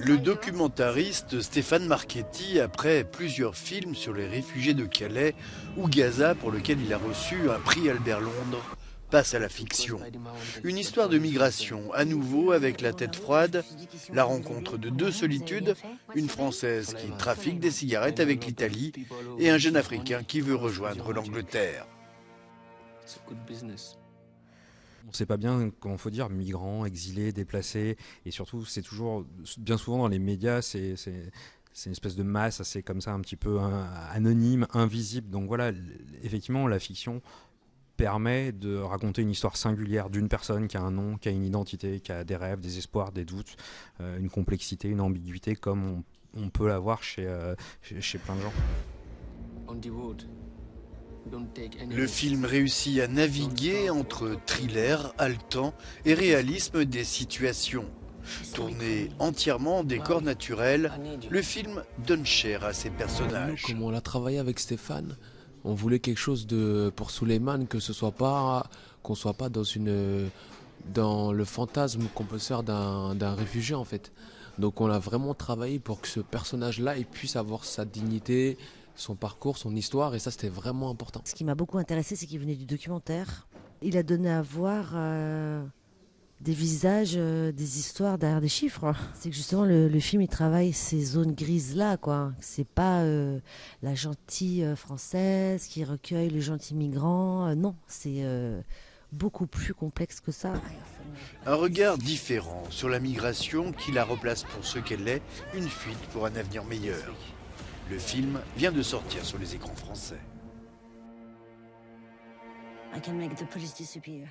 Le documentariste Stéphane Marchetti, après plusieurs films sur les réfugiés de Calais ou Gaza pour lequel il a reçu un prix Albert Londres, passe à la fiction. Une histoire de migration, à nouveau avec la tête froide, la rencontre de deux solitudes, une Française qui trafique des cigarettes avec l'Italie et un jeune Africain qui veut rejoindre l'Angleterre. On ne sait pas bien comment faut dire, migrants, exilés, déplacés, et surtout c'est toujours, bien souvent dans les médias, c'est une espèce de masse assez comme ça, un petit peu anonyme, invisible. Donc voilà, effectivement la fiction permet de raconter une histoire singulière d'une personne qui a un nom, qui a une identité, qui a des rêves, des espoirs, des doutes, une complexité, une ambiguïté comme on peut l'avoir chez plein de gens. Le film réussit à naviguer entre thriller haletant et réalisme des situations. Tourné entièrement en décor naturel, le film donne chair à ses personnages. Comme on l'a travaillé avec Stéphane, on voulait quelque chose pour Souleymane, qu'on soit pas dans le fantasme qu'on peut se faire d'un réfugié en fait. Donc on a vraiment travaillé pour que ce personnage-là puisse avoir sa dignité, son parcours, son histoire, et ça c'était vraiment important. Ce qui m'a beaucoup intéressé, c'est qu'il venait du documentaire. Il a donné à voir des visages, des histoires derrière des chiffres. C'est que justement le film il travaille ces zones grises là, quoi. C'est pas la gentille française qui recueille le gentil migrant. Non, c'est beaucoup plus complexe que ça. Un regard différent sur la migration qui la replace pour ce qu'elle est, une fuite pour un avenir meilleur. Le film vient de sortir sur les écrans français. I can make the police disappear.